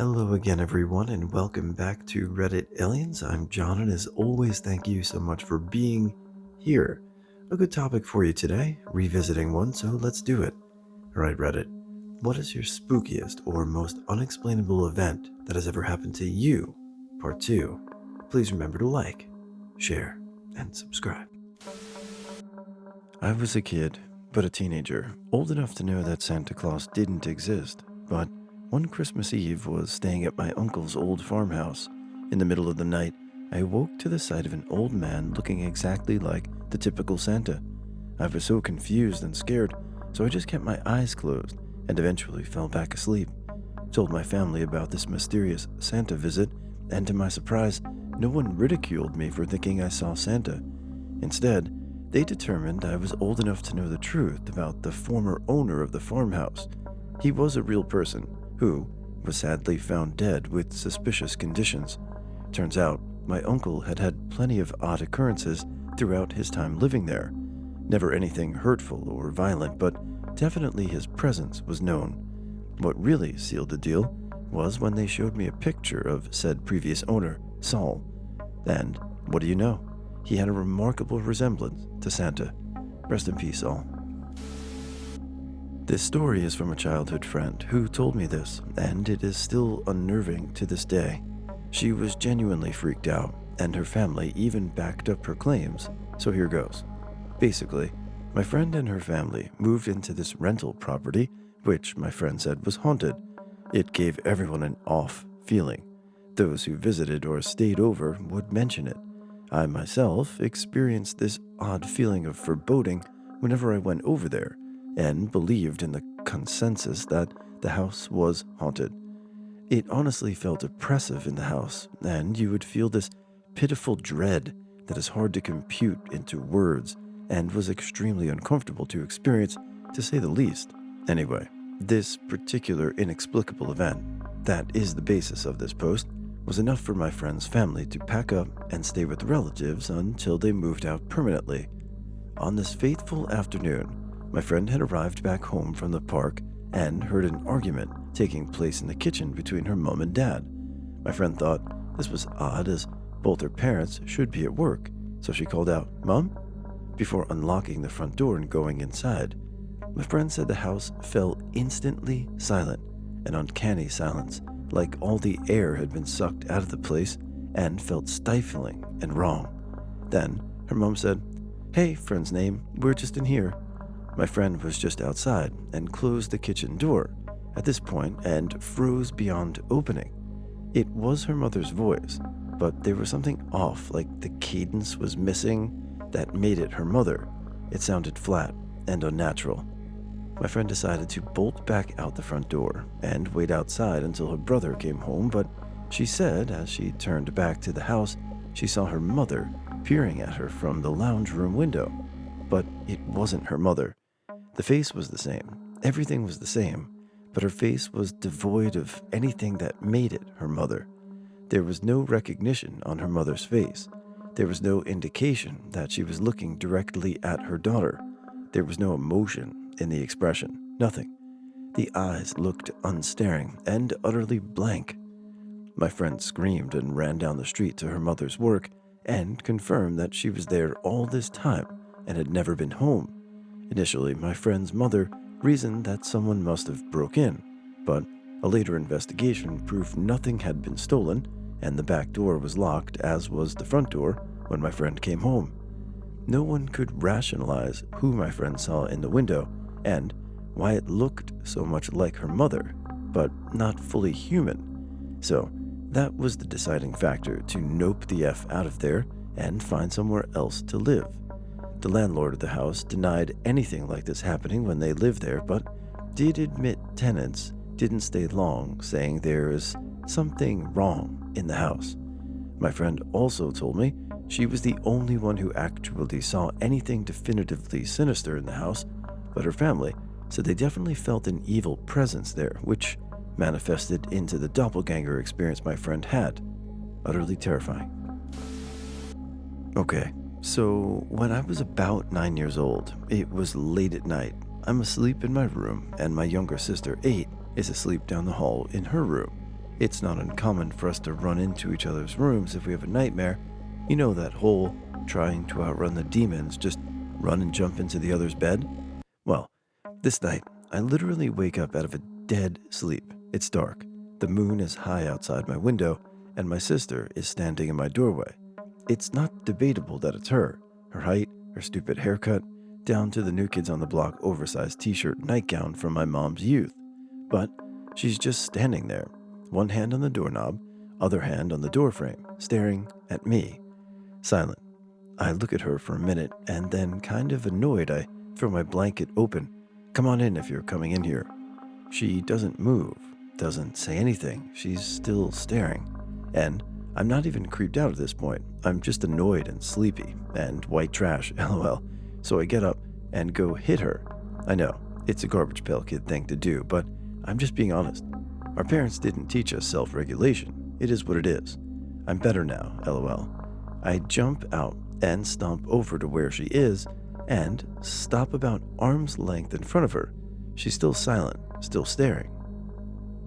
Hello again, everyone, and welcome back to Reddit Aliens. I'm John, and as always, thank you so much for being here. A good topic for you today, revisiting one, so let's do it. Alright, Reddit, what is your spookiest or most unexplainable event that has ever happened to you? Part 2. Please remember to like, share, and subscribe. I was a kid, but a teenager, old enough to know that Santa Claus didn't exist, but one Christmas Eve was staying at my uncle's old farmhouse. In the middle of the night, I awoke to the sight of an old man looking exactly like the typical Santa. I was so confused and scared, so I just kept my eyes closed and eventually fell back asleep. Told my family about this mysterious Santa visit, and to my surprise, no one ridiculed me for thinking I saw Santa. Instead, they determined I was old enough to know the truth about the former owner of the farmhouse. He was a real person who was sadly found dead with suspicious conditions. Turns out, my uncle had had plenty of odd occurrences throughout his time living there. Never anything hurtful or violent, but definitely his presence was known. What really sealed the deal was when they showed me a picture of said previous owner, Saul. And what do you know? He had a remarkable resemblance to Santa. Rest in peace, Saul. This story is from a childhood friend who told me this, and it is still unnerving to this day. She was genuinely freaked out, and her family even backed up her claims, so here goes. Basically, my friend and her family moved into this rental property, which my friend said was haunted. It gave everyone an off feeling. Those who visited or stayed over would mention it. I myself experienced this odd feeling of foreboding whenever I went over there, and believed in the consensus that the house was haunted. It honestly felt oppressive in the house, and you would feel this pitiful dread that is hard to compute into words and was extremely uncomfortable to experience, to say the least. Anyway, this particular inexplicable event, that is the basis of this post, was enough for my friend's family to pack up and stay with relatives until they moved out permanently. On this fateful afternoon, my friend had arrived back home from the park and heard an argument taking place in the kitchen between her mom and dad. My friend thought this was odd, as both her parents should be at work, so she called out, "Mom?" before unlocking the front door and going inside. My friend said the house fell instantly silent, an uncanny silence, like all the air had been sucked out of the place and felt stifling and wrong. Then her mom said, "Hey, friend's name, we're just in here." My friend was just outside and closed the kitchen door at this point and froze beyond opening. It was her mother's voice, but there was something off, like the cadence was missing, that made it her mother. It sounded flat and unnatural. My friend decided to bolt back out the front door and wait outside until her brother came home, but she said as she turned back to the house, she saw her mother peering at her from the lounge room window. But it wasn't her mother. The face was the same, everything was the same, but her face was devoid of anything that made it her mother. There was no recognition on her mother's face. There was no indication that she was looking directly at her daughter. There was no emotion in the expression, nothing. The eyes looked unstaring and utterly blank. My friend screamed and ran down the street to her mother's work and confirmed that she was there all this time and had never been home. Initially, my friend's mother reasoned that someone must have broke in, but a later investigation proved nothing had been stolen, and the back door was locked, as was the front door, when my friend came home. No one could rationalize who my friend saw in the window and why it looked so much like her mother, but not fully human. So that was the deciding factor to nope the F out of there and find somewhere else to live. The landlord of the house denied anything like this happening when they lived there, but did admit tenants didn't stay long, saying there is something wrong in the house. My friend also told me she was the only one who actually saw anything definitively sinister in the house, but her family said they definitely felt an evil presence there, which manifested into the doppelganger experience my friend had. Utterly terrifying. Okay, so when I was about 9 years old, it was late at night. I'm asleep in my room, and my younger sister, 8, is asleep down the hall in her room. It's not uncommon for us to run into each other's rooms if we have a nightmare. You know that whole trying to outrun the demons, just run and jump into the other's bed? Well, this night, I literally wake up out of a dead sleep. It's dark. The moon is high outside my window, and my sister is standing in my doorway. It's not debatable that it's her. Her height, her stupid haircut, down to the New Kids on the Block oversized t-shirt nightgown from my mom's youth. But she's just standing there, one hand on the doorknob, other hand on the doorframe, staring at me, silent. I look at her for a minute, and then, kind of annoyed, I throw my blanket open. Come on in if you're coming in here. She doesn't move, doesn't say anything. She's still staring. And I'm not even creeped out at this point. I'm just annoyed and sleepy, and white trash, lol. So I get up and go hit her. I know, it's a garbage pail kid thing to do, but I'm just being honest. Our parents didn't teach us self-regulation. It is what it is. I'm better now, lol. I jump out and stomp over to where she is and stop about arm's length in front of her. She's still silent, still staring.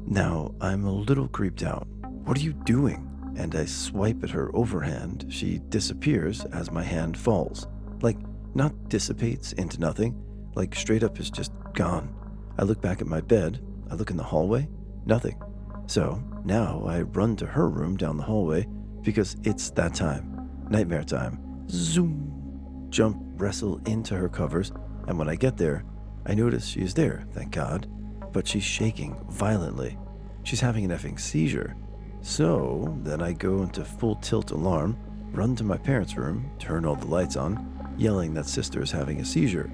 Now I'm a little creeped out. What are you doing? And I swipe at her overhand. She disappears as my hand falls. Like, not dissipates into nothing, like straight up is just gone. I look back at my bed. I look in the hallway. Nothing. So now I run to her room down the hallway because it's that time. Nightmare time. Zoom. Jump, wrestle into her covers, and when I get there, I notice she is there, thank God, but she's shaking violently. She's having an effing seizure. So then I go into full tilt alarm, run to my parents' room, turn all the lights on, yelling that sister is having a seizure.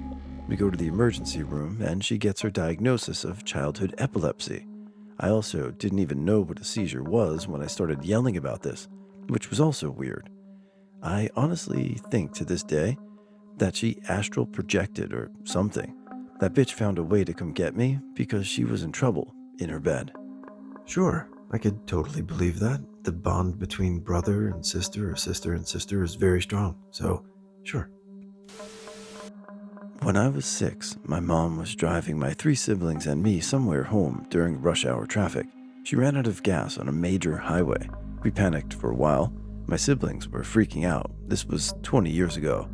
We go to the emergency room, and she gets her diagnosis of childhood epilepsy. I also didn't even know what a seizure was when I started yelling about this, which was also weird. I honestly think to this day that she astral projected or something. That bitch found a way to come get me because she was in trouble in her bed. Sure, I could totally believe that. The bond between brother and sister or sister and sister is very strong, so sure. When I was 6, my mom was driving my 3 siblings and me somewhere home during rush hour traffic. She ran out of gas on a major highway. We panicked for a while. My siblings were freaking out. This was 20 years ago.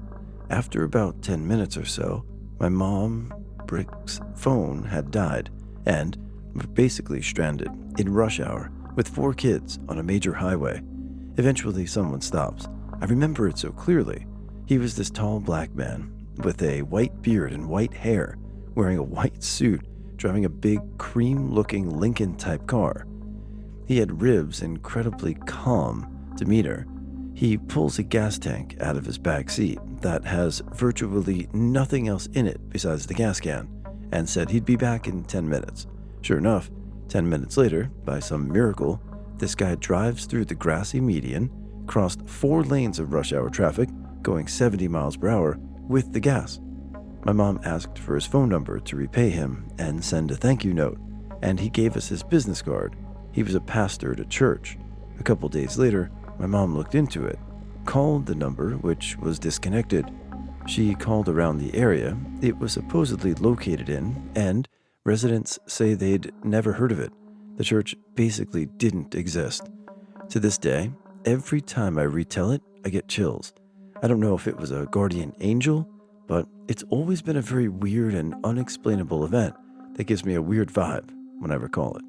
After about 10 minutes or so, my mom, Brick's phone had died, and we're basically stranded in rush hour with 4 kids on a major highway. Eventually, someone stops. I remember it so clearly. He was this tall black man with a white beard and white hair, wearing a white suit, driving a big cream-looking Lincoln-type car. He had Riv's incredibly calm demeanor. He pulls a gas tank out of his back seat that has virtually nothing else in it besides the gas can, and said he'd be back in 10 minutes. Sure enough, 10 minutes later, by some miracle, this guy drives through the grassy median, crossed 4 lanes of rush hour traffic, going 70 miles per hour, with the gas. My mom asked for his phone number to repay him and send a thank you note, and he gave us his business card. He was a pastor at a church. A couple days later, my mom looked into it, called the number, which was disconnected. She called around the area it was supposedly located in, and residents say they'd never heard of it. The church basically didn't exist. To this day, every time I retell it, I get chills. I don't know if it was a guardian angel, but it's always been a very weird and unexplainable event that gives me a weird vibe when I recall it.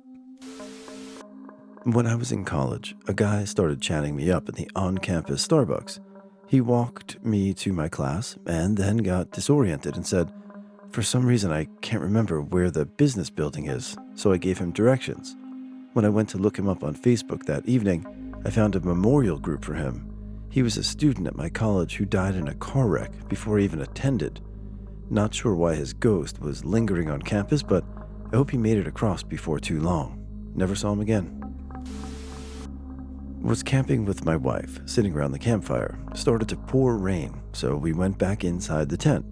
When I was in college, a guy started chatting me up in the on-campus Starbucks. He walked me to my class and then got disoriented and said, "For some reason I can't remember where the business building is," so I gave him directions. When I went to look him up on Facebook that evening, I found a memorial group for him. He was a student at my college who died in a car wreck before he even attended. Not sure why his ghost was lingering on campus, but I hope he made it across before too long. Never saw him again. Was camping with my wife, sitting around the campfire. Started to pour rain, so we went back inside the tent.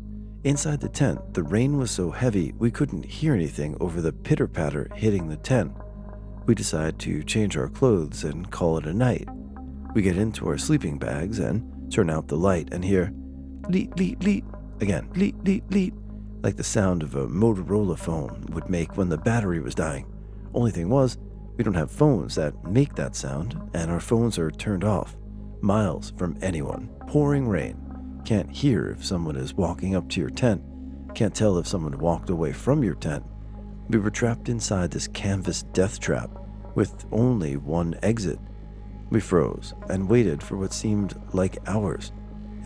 Inside the tent, the rain was so heavy we couldn't hear anything over the pitter-patter hitting the tent. We decide to change our clothes and call it a night. We get into our sleeping bags and turn out the light and hear leet, leet, leet, again, leet, leet, leet, like the sound of a Motorola phone would make when the battery was dying. Only thing was, We don't have phones that make that sound, and our phones are turned off. Miles from anyone, pouring rain. Can't hear if someone is walking up to your tent. Can't tell if someone walked away from your tent. We were trapped inside this canvas death trap with only one exit. We froze and waited for what seemed like hours.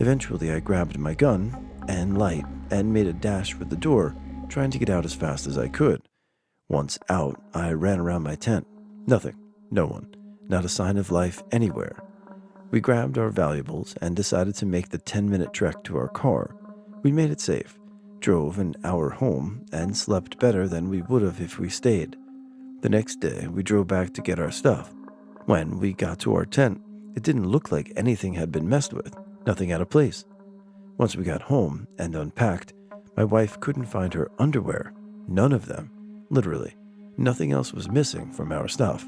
Eventually, I grabbed my gun and light and made a dash for the door, trying to get out as fast as I could. Once out, I ran around my tent. Nothing. No one. Not a sign of life anywhere. We grabbed our valuables and decided to make the 10-minute trek to our car. We made it safe, drove an hour home, and slept better than we would have if we stayed. The next day, we drove back to get our stuff. When we got to our tent, it didn't look like anything had been messed with, nothing out of place. Once we got home and unpacked, my wife couldn't find her underwear. None of them. Literally, nothing else was missing from our stuff.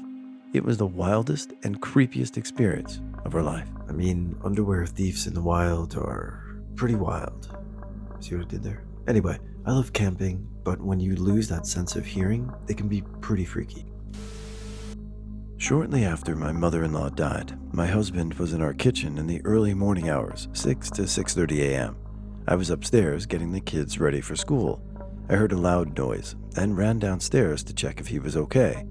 It was the wildest and creepiest experience of our life. I mean, underwear thieves in the wild are pretty wild. See what I did there? Anyway, I love camping, but when you lose that sense of hearing, it can be pretty freaky. Shortly after my mother-in-law died, my husband was in our kitchen in the early morning hours, 6 to 6:30 a.m. I was upstairs getting the kids ready for school. I heard a loud noise and ran downstairs to check if he was okay.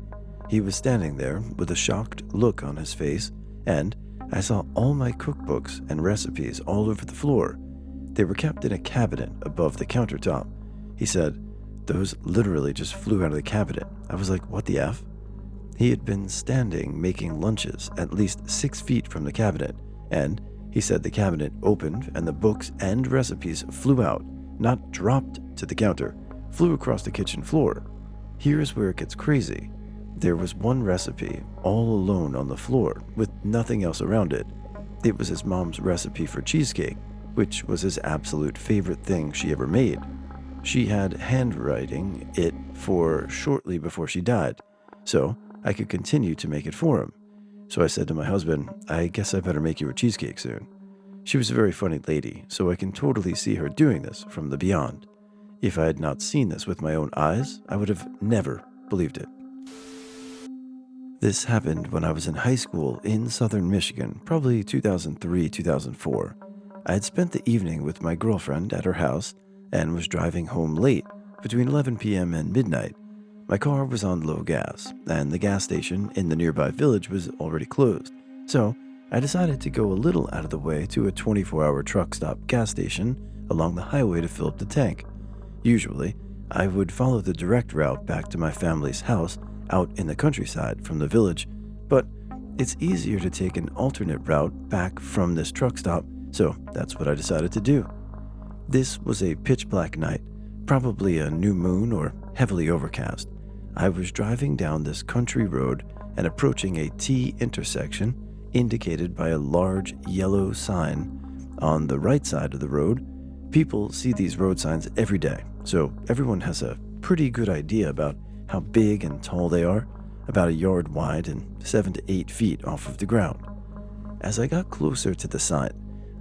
He was standing there with a shocked look on his face, and I saw all my cookbooks and recipes all over the floor. They were kept in a cabinet above the countertop. He said, "Those literally just flew out of the cabinet." I was like, "What the F?" He had been standing making lunches at least 6 feet from the cabinet, and he said the cabinet opened and the books and recipes flew out, not dropped to the counter, flew across the kitchen floor. Here's where it gets crazy. There was one recipe all alone on the floor with nothing else around it. It was his mom's recipe for cheesecake, which was his absolute favorite thing she ever made. She had handwriting it for shortly before she died, so I could continue to make it for him. So I said to my husband, "I guess I better make you a cheesecake soon." She was a very funny lady, so I can totally see her doing this from the beyond. If I had not seen this with my own eyes, I would have never believed it. This happened when I was in high school in southern Michigan, probably 2003, 2004. I had spent the evening with my girlfriend at her house and was driving home late, between 11 p.m. and midnight. My car was on low gas, and the gas station in the nearby village was already closed, so I decided to go a little out of the way to a 24-hour truck stop gas station along the highway to fill up the tank. Usually, I would follow the direct route back to my family's house out in the countryside from the village, but it's easier to take an alternate route back from this truck stop, so that's what I decided to do. This was a pitch-black night, probably a new moon or heavily overcast. I was driving down this country road and approaching a T intersection indicated by a large yellow sign on the right side of the road. People see these road signs every day, so everyone has a pretty good idea about how big and tall they are, about a yard wide and 7 to 8 feet off of the ground. As I got closer to the sign,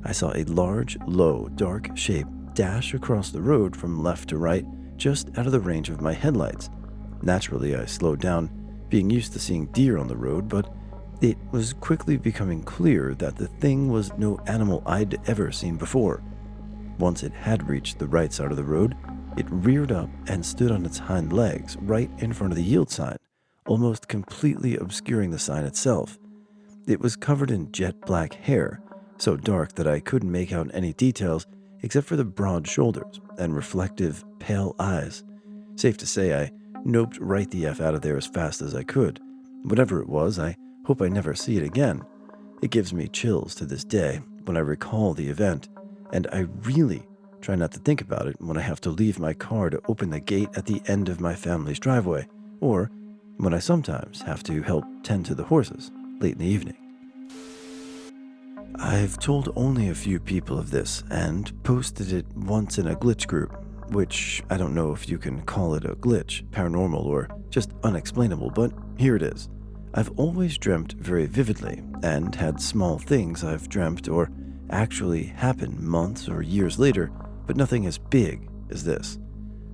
I saw a large, low, dark shape dash across the road from left to right, just out of the range of my headlights. Naturally, I slowed down, being used to seeing deer on the road, but it was quickly becoming clear that the thing was no animal I'd ever seen before. Once it had reached the right side of the road, it reared up and stood on its hind legs right in front of the yield sign, almost completely obscuring the sign itself. It was covered in jet black hair, so dark that I couldn't make out any details except for the broad shoulders and reflective, pale eyes. Safe to say, I noped right the F out of there as fast as I could. Whatever it was, I hope I never see it again. It gives me chills to this day when I recall the event, and I really try not to think about it when I have to leave my car to open the gate at the end of my family's driveway, or when I sometimes have to help tend to the horses late in the evening. I've told only a few people of this and posted it once in a glitch group, which I don't know if you can call it a glitch, paranormal, or just unexplainable, but here it is. I've always dreamt very vividly and had small things I've dreamt or actually happened months or years later, but nothing as big as this.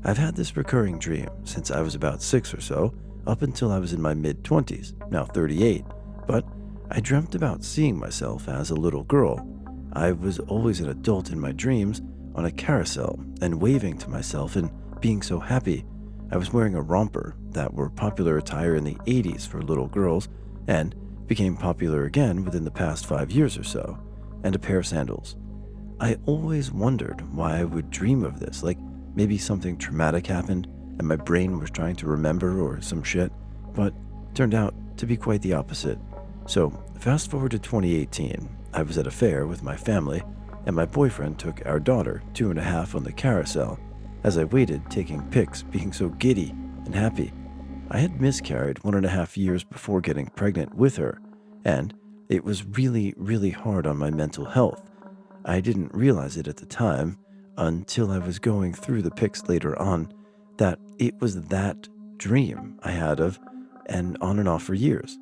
I've had this recurring dream since I was about 6 or so, up until I was in my mid-20s, now 38, but I dreamt about seeing myself as a little girl. I was always an adult in my dreams on a carousel and waving to myself and being so happy. I was wearing a romper that were popular attire in the 80s for little girls and became popular again within the past 5 years or so, and a pair of sandals. I always wondered why I would dream of this, like maybe something traumatic happened and my brain was trying to remember or some shit, but turned out to be quite the opposite. So, fast forward to 2018, I was at a fair with my family, and my boyfriend took our daughter, 2.5, on the carousel. As I waited, taking pics, being so giddy and happy. I had miscarried 1.5 years before getting pregnant with her, and it was really, really hard on my mental health. I didn't realize it at the time, until I was going through the pics later on, that it was that dream I had of, and on and off for years.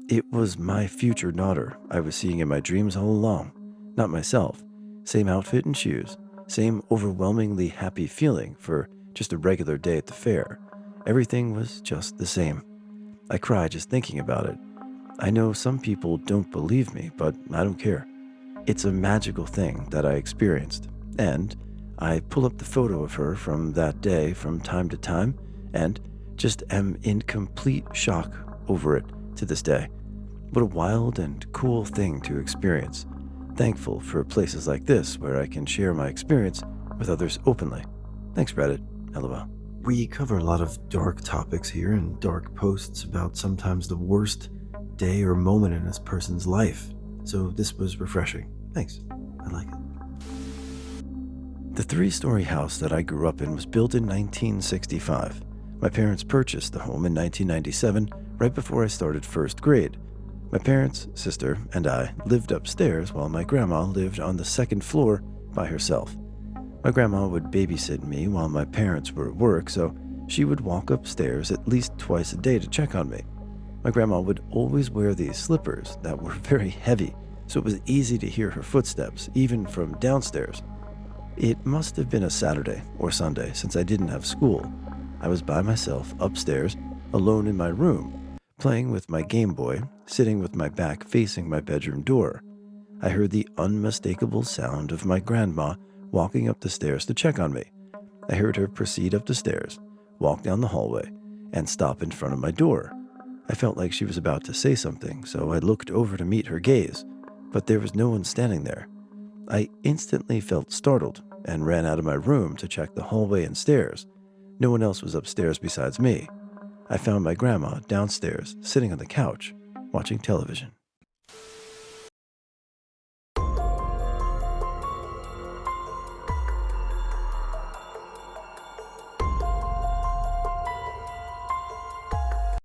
It was my future daughter I was seeing in my dreams all along, not myself. Same outfit and shoes, same overwhelmingly happy feeling for just a regular day at the fair. Everything was just the same. I cry just thinking about it. I know some people don't believe me, but I don't care. It's a magical thing that I experienced, and I pull up the photo of her from that day from time to time and just am in complete shock over it to this day. What a wild and cool thing to experience. Thankful for places like this where I can share my experience with others openly. Thanks, Reddit. LOL. We cover a lot of dark topics here and dark posts about sometimes the worst day or moment in this person's life. So this was refreshing. Thanks. I like it. The 3-story house that I grew up in was built in 1965. My parents purchased the home in 1997, right before I started first grade. My parents, sister, and I lived upstairs while my grandma lived on the second floor by herself. My grandma would babysit me while my parents were at work, so she would walk upstairs at least twice a day to check on me. My grandma would always wear these slippers that were very heavy, so it was easy to hear her footsteps, even from downstairs. It must have been a Saturday or Sunday since I didn't have school. I was by myself upstairs, alone in my room, playing with my Game Boy, sitting with my back facing my bedroom door. I heard the unmistakable sound of my grandma walking up the stairs to check on me. I heard her proceed up the stairs, walk down the hallway, and stop in front of my door. I felt like she was about to say something, so I looked over to meet her gaze, but there was no one standing there. I instantly felt startled and ran out of my room to check the hallway and stairs. No one else was upstairs besides me. I found my grandma downstairs, sitting on the couch, watching television.